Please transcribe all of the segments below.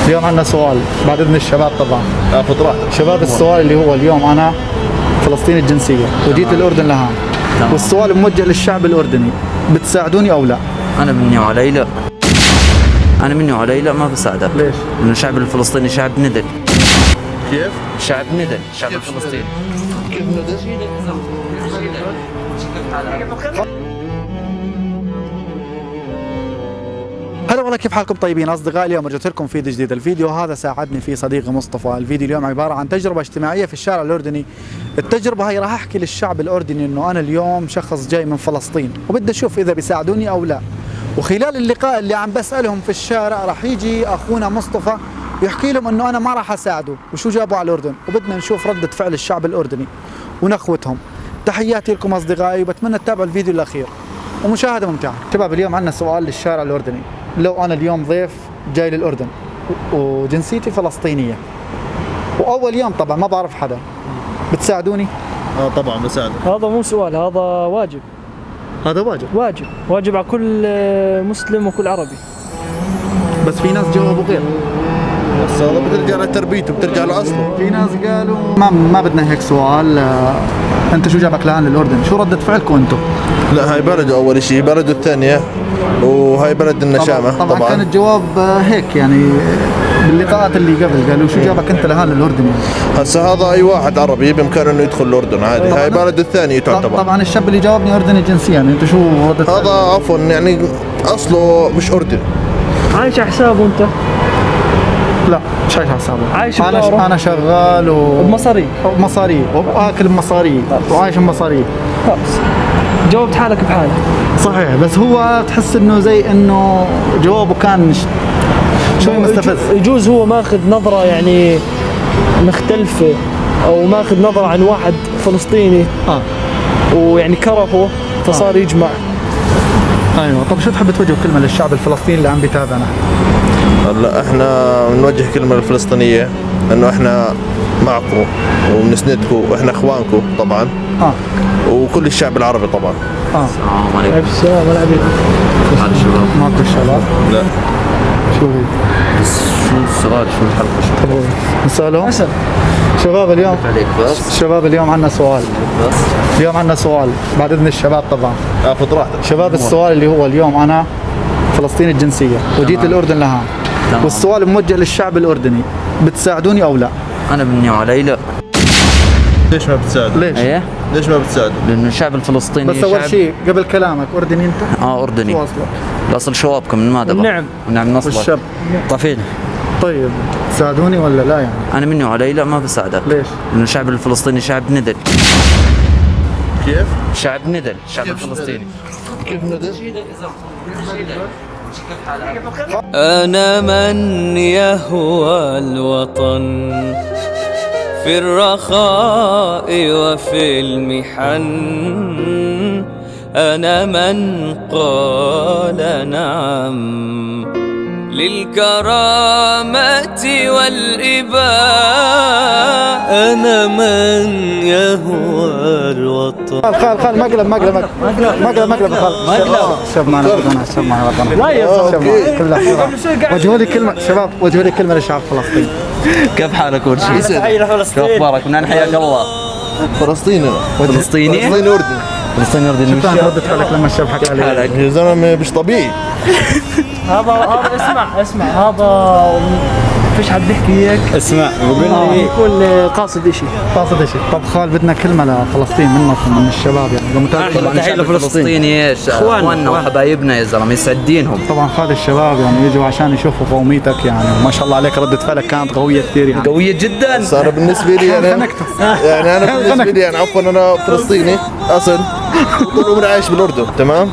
اليوم عندنا سؤال بعد اذن الشباب طبعا. خذ راحتك شباب، السؤال اللي هو اليوم انا فلسطيني الجنسيه وجيت الاردن لهان، والسؤال موجه للشعب الاردني، بتساعدوني او لا؟ أنا مني وعلي لا. أنا مني وعلي لا، ما بساعدك. ليش؟ لأنه الشعب الفلسطيني شعب ندل. كيف؟ شعب ندل، الشعب الفلسطيني. كيف ندى؟ هلا والله، كيف حالكم طيبين اصدقائي؟ اليوم رجعت لكم فيديو جديد. الفيديو هذا ساعدني فيه صديقي مصطفى. الفيديو اليوم عباره عن تجربه اجتماعيه في الشارع الاردني. التجربه هاي راح احكي للشعب الاردني انه انا اليوم شخص جاي من فلسطين وبدي اشوف اذا بيساعدوني او لا. وخلال اللقاء اللي عم بسالهم في الشارع راح يجي اخونا مصطفى يحكي لهم انه انا ما راح اساعده وشو جابوا على الاردن، وبدنا نشوف رده فعل الشعب الاردني ونخوتهم. تحياتي لكم اصدقائي، وبتمنى تتابعوا الفيديو الاخير ومشاهده ممتعه. شباب، اليوم عندنا سؤال للشارع الاردني. لو انا اليوم ضيف جاي للاردن وجنسيتي فلسطينيه واول يوم طبعا ما بعرف حدا، بتساعدوني؟ طبعا بساعدك. هذا مو سؤال، هذا واجب. هذا واجب. واجب على كل مسلم وكل عربي. بس في ناس جاوبوا غير. بس هذا بترجع لتربيته، بترجع لاصله. في ناس قالوا ما بدنا هيك سؤال. انت شو جابك لهون للاردن؟ شو ردة فعلكم انتم؟ لا، هاي بلده اول شيء، بلده الثانيه، وهاي بلد النشامه. طبعا كان الجواب هيك يعني باللقاءات اللي قبل قالوا شو جابك انت لهون للاردن يعني. هسه هذا اي واحد عربي بامكانه انه يدخل الاردن عادي، هاي بلده الثانيه تعتبر. طبعا الشاب اللي جاوبني اردني جنسيا، يعني انت شو ردة هذا عفوا يعني اصله مش اردني. عايش على حسابه انت؟ لا، مش عايش على حسابه. عايش انا شغال بمصاري واكل بمصاري وعايش بمصاري. خلاص، جاوبت حالك بحالك. صحيح، بس هو تحس انه زي انه جوابه كان شوي مستفز. يجوز هو ماخذ نظرة يعني مختلفة، او ماخذ نظرة عن واحد فلسطيني ويعني كرهه فصار يجمع. ايوه، طب شو تحب توجه كلمة للشعب الفلسطيني اللي عم بيتابعنا؟ هلا احنا بنوجه كلمه للفلسطينيه انه احنا معكم وبنسندكم واحنا اخوانكم طبعا. وكل الشعب العربي طبعا. السلام عليكم. السلام عليكم. حال الشباب؟ ماكو الشباب؟ لا. شو هي؟ بس شو السؤال؟ شو الحلقة؟ شو؟ نسألهم؟ حسن، شباب اليوم عليك بس. شباب اليوم عندنا سؤال. بس اليوم عندنا سؤال بعد اذن الشباب طبعا. خذ راحتك. شباب، السؤال اللي هو اليوم انا فلسطيني الجنسية وجيت للاردن لهان، والسؤال موجه للشعب الاردني، بتساعدوني او لا؟ أنا مني وعلي لا. ليش ما بتساعد؟ ليش؟ إيه؟ ليش ما بتساعد؟ لأنه الشعب الفلسطيني بس اول شعب- شيء قبل كلامك، اردني انت؟ أردني. شو اصلك؟ الأصل شوابكم من ماذا؟ نعم. نعم نصلك. والشاب. طفيل. طيب تساعدوني ولا لا يعني؟ أنا مني وعلي لا، ما بساعدك. ليش؟ لأنه الشعب الفلسطيني شعب ندل. كيف؟ شعب ندل، الشعب الفلسطيني. كيف ندى؟ أنا من يهوى الوطن في الرخاء وفي المحن. أنا من قال نعم للكرامة والإباء. أنا من يهوى الوطن. خال مقلب شوف معنا ربنا، شوف معنا ربنا. لا يا شوف كل احترام. وجهوا لي كلمة شباب، وجهوا لي كلمة للشعب الفلسطيني. كيف حالك أول شيء؟ تحية شو لفلسطين. أخبارك؟ من أين حياك الله؟ فلسطيني. فلسطيني؟ فلسطيني اردني. فلسطيني أردني. شو كانت ردة فعلك لما الشاب حكى علي؟ حالك؟ يا زلمه مش طبيعي. هذا اسمع هذا فيش حد بيحكي هيك. اسمع يكون قاصد اشي. طب خال، بدنا كلمة لفلسطين منكم من الشباب يعني طبعا الشعب الفلسطيني ايش؟ اخواننا وحبايبنا يا زلمه، يسعد دينهم. طبعا خال الشباب يعني يجوا عشان يشوفوا قوميتك يعني، وما شاء الله عليك ردة فعلك كانت قوية كثير يعني. قوية جدا. صار بالنسبه لي انا يعني انا بالنسبه لي يعني عفوا انا فلسطيني اصل، طول عمري عايش بالاردن تمام،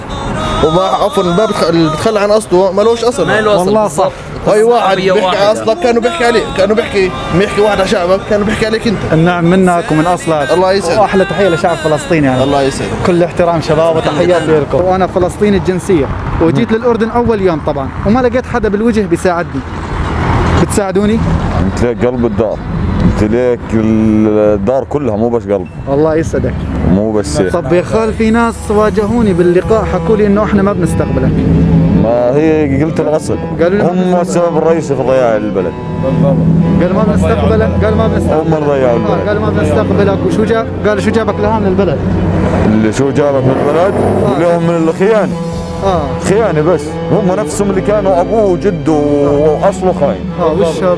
وما عفوا ما بتخلى عن اصله مالوش اصل. ما له اصل والله بالضبط. اي واحد عربية بيحكي واحدة. اصلك كانوا بيحكي عليه، كانوا بيحكي واحد على شعبك كانوا بيحكي عليك انت. النعم منك ومن اصلك. الله يسعدك. واحلى تحية لشعب فلسطين يعني. الله يسعدك. كل احترام شباب وتحيات لكم. وانا فلسطيني الجنسية وجيت للاردن اول يوم طبعا، وما لقيت حدا بالوجه بيساعدني. بتساعدوني؟ انت ليك قلب الدار، انت ليك الدار كلها مو بس قلب. الله يسعدك. مو مو بس طب يا خال في ناس واجهوني باللقاء حكوا لي انه احنا ما بنستقبلك. ما هي قلت الاصل هم السبب الرئيسي في ضياع البلد. قال ما بنستقبلك، قال ما بنستقبلك، هم اللي ضيعوا البلد. قال ما بنستقبلك. وشو جاب؟ قال شو جابك لهون للبلد؟ اللي شو جابك من البلد؟ لهم من الخيانة. خيانة بس، هم نفسهم اللي كانوا ابوه وجده واصله خاين. والشاب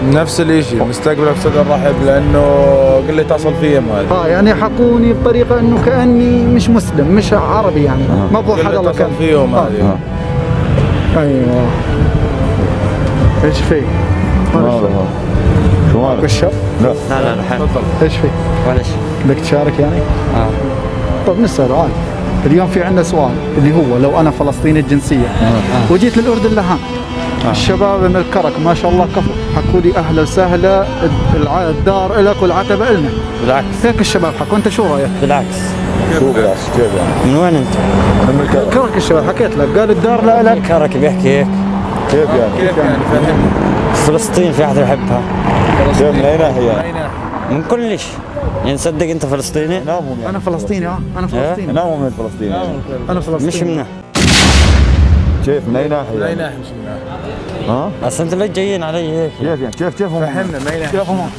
نفس الاشي مستقبلك صدر رحب لانه قل لي اتصل فيهم هذا. يعني حكوني بطريقه انه كاني مش مسلم مش عربي يعني ما ابغى حدا الله كان فيهم هذه. ايوه ايش في؟ شو مالك؟ الشاب؟ لا لا تفضل. ايش في؟ ولا شيء. بدك تشارك يعني؟ طب نسأل عادي. اليوم في عندنا سؤال اللي هو لو انا فلسطيني الجنسيه وجيت للاردن لهان الشباب من الكرك ما شاء الله كفو حكوا لي اهلا وسهلا الدار لك والعتبه لنا. بالعكس هيك الشباب حكوا، انت شو رايك؟ بالعكس. شو بالعكس كيف يعني؟ من وين انت؟ من الكرك. كرك الشباب حكيت لك قال الدار لا لك. كرك بيحكي هيك. كيف يعني؟ كيف يعني فهمني. فلسطين في احد يحبها؟ كيف من اي ناحية يعني؟ من كل شيء. يعني صدق انت فلسطيني؟ نامهم يعني. انا فلسطيني انا فلسطيني. نامهم من فلسطين يعني. انا فلسطيني مش منه. كيف من اي ناحية؟ من اي يعني؟ ناحيه مش منها. ها؟ اصل انتوا ليش جايين علي هيك؟ كيف يعني؟ كيف هم؟ فهمنا من اي ناحيه. كيف هم؟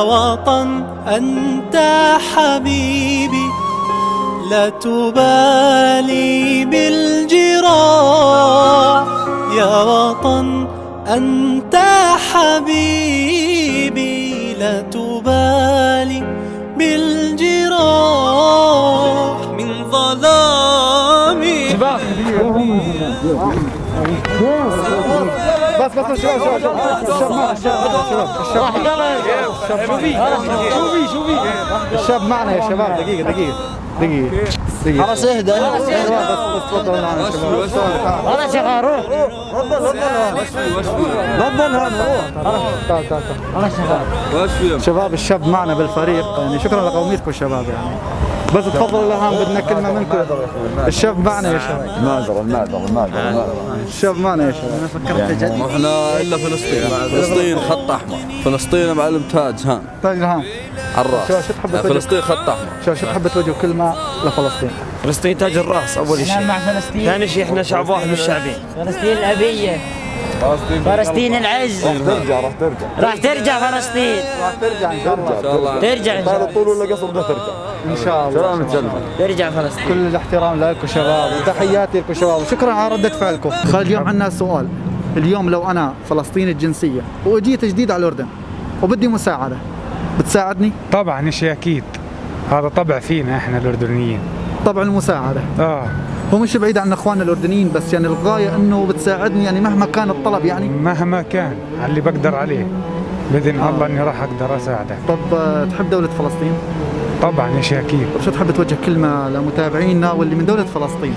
وطن أنت حبيبي لا تبالي بالجراح يا وطن أنت حبيبي لا تبالي بالجراح من ظلامي بس الشاب معنا يا شباب. دقيقة خلاص اهدى. بس تفضل معنا يا شباب. خلاص يا غاروح. تعال شباب الشاب معنا بالفريق يعني شكرا لقوميتكم الشباب يعني بس تفضلوا لهان بدنا كلمة منكم. الشاب معنا يا شباب. المعذرة. الشاب معنا يا شباب. انا فكرت جد. احنا الا فلسطين خط احمر. فلسطين معلم تاج هان طيب لهان الراس. شو تحب فلسطين خط احمر. شو تحب توجه كلمة لفلسطين؟ فلسطين تاج الراس اول شيء. مع فلسطين. ثاني شيء احنا شعب واحد مش شعبين. فلسطين الأبية. فلسطين العز. راح ترجع فلسطين. راح ترجع ان شاء الله. ترجع ان شاء الله. طول ولا قصر بدها ترجع. ان شاء الله. ترجع فلسطين. كل الاحترام لكم شباب وتحياتي لكم شباب وشكرا على ردة فعلكم. اليوم عندنا سؤال. اليوم لو انا فلسطيني الجنسية واجيت جديد على الاردن وبدي مساعدة بتساعدني؟ طبعا شيء اكيد، هذا طبع فينا احنا الاردنيين. طبعا المساعدة هو مش بعيد عن اخواننا الاردنيين بس يعني الغاية انه بتساعدني يعني مهما كان الطلب يعني مهما كان على اللي بقدر عليه باذن الله اني راح اقدر اساعدك. طب تحب دولة فلسطين؟ طبعا شيء اكيد. طب شو تحب توجه كلمة لمتابعينا واللي من دولة فلسطين؟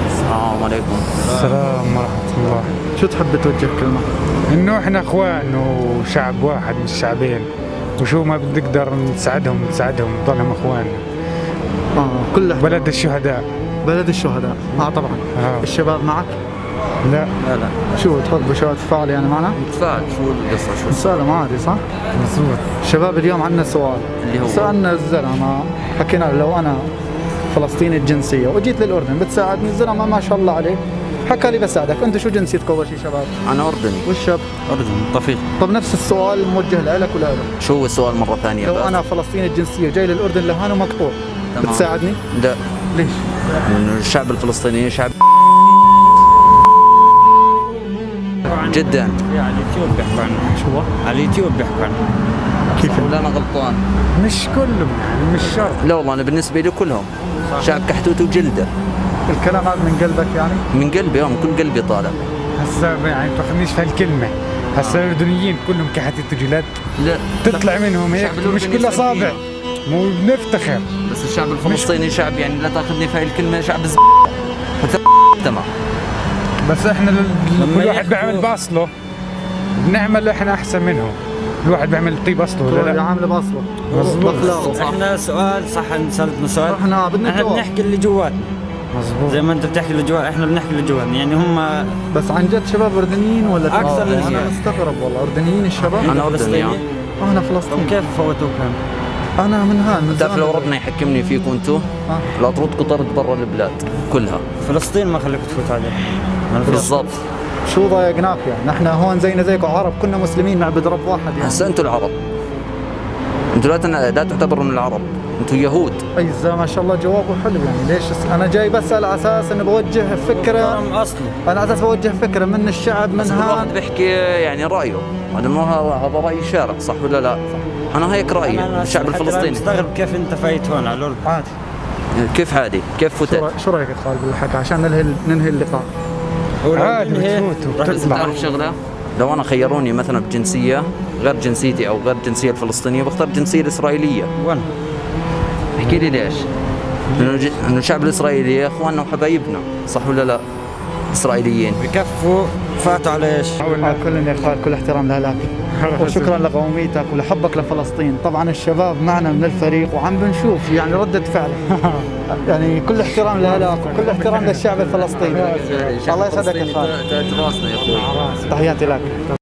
السلام عليكم. السلام ورحمة الله. شو تحب توجه كلمة؟ انه احنا اخوان وشعب واحد مش شعبين وشو ما بنقدر نساعدهم نضلهم اخواننا. كل بلد الشهداء. بلد الشهداء. طبعا. الشباب معك؟ لا. شو تحب شو تفاعل يعني معنا؟ نتفاعل. شو القصة شو؟ نسألهم عادي صح؟ مزبوط. شباب اليوم عندنا سؤال اللي هو سألنا الزلمة حكينا لو أنا فلسطيني الجنسية وجيت للأردن بتساعدني؟ الزلمة ما شاء الله عليه حكى لي بساعدك. أنت شو جنسيتك أول شيء شباب؟ أنا أردني. والشاب؟ أردني طفيل. طب نفس السؤال موجه لك ولا له؟ شو هو السؤال مرة ثانية؟ لو أنا فلسطيني الجنسية جاي للأردن لهان ومقطوع بتساعدني؟ لا. ليش؟ لأنه الشعب الفلسطيني شعب جدا. على اليوتيوب بيحكوا عنه. شو؟ على اليوتيوب بيحكوا عنه. كيف؟ ولا أنا غلطان؟ مش كلهم يعني مش شرط. لا والله أنا بالنسبة لي كلهم شعب كحتوت وجلده. الكلام هذا من قلبك يعني؟ من قلبي من كل قلبي طالع. هسا يعني تاخذنيش في هالكلمة. هسا الاردنيين كلهم كحتوت وجلد. لا تطلع منهم هيك مش كل اصابع. مو بنفتخر. بس الشعب الفلسطيني شعب يعني لا تاخذني في هاي الكلمة شعب تمام. بس احنا كل واحد بيعمل باصله بنعمل احنا احسن منهم. الواحد بيعمل طيب اصله ولا لا؟ عامل باصله. مظبوط. احنا سؤال صح سألتنا سؤال. احنا بنحكي اللي جواتنا. مظبوط. زي ما انت بتحكي اللي جوات احنا بنحكي اللي جواتنا يعني هم. بس عن جد شباب اردنيين ولا اكثر من انا مستغرب والله اردنيين الشباب. أنا أردني. انا فلسطيني. كيف فوتوك هنا؟ انا من هان من تعرف زمان. لو ربنا يحكمني فيكم انتم لا تردكم طرد برا البلاد كلها. فلسطين ما خليك تفوت عليه. بالضبط. شو ضايقناك يعني؟ نحن هون زينا زيكم عرب، كنا مسلمين نعبد رب واحد يعني. هسا انتم العرب، انتم لا تعتبروا من العرب، انتم يهود. اي ما شاء الله جوابه حلو يعني. ليش انا جاي بسال على اساس اني بوجه فكره، اصلي انا على اساس بوجه فكره من الشعب من كل هان. واحد بيحكي يعني رايه، هذا ما هذا راي شارع، صح ولا لا؟ انا هيك رايي الشعب الفلسطيني. مستغرب كيف انت فايت هون على الاردن. عادي. كيف عادي؟ كيف فتت؟ شو رايك يا خالد بالحكي عشان ننهي اللقاء؟ عادي بتفوت وبتطلع. تعرف شغله؟ لو انا خيروني مثلا بجنسيه غير جنسيتي او غير الجنسيه الفلسطينيه بختار الجنسيه الاسرائيليه. وين؟ احكي لي ليش؟ لانه الشعب الاسرائيلي اخواننا وحبايبنا، صح ولا لا؟ اسرائيليين بكفوا فاتوا على ايش؟ على كل يا خالد، كل احترام لك وشكرا لقوميتك ولحبك لفلسطين. طبعا الشباب معنا من الفريق وعم بنشوف يعني ردة فعل يعني كل احترام لك وكل احترام للشعب الفلسطيني. الله يسعدك يا خالد. تاج راسنا يا اخوي. تحياتي لك.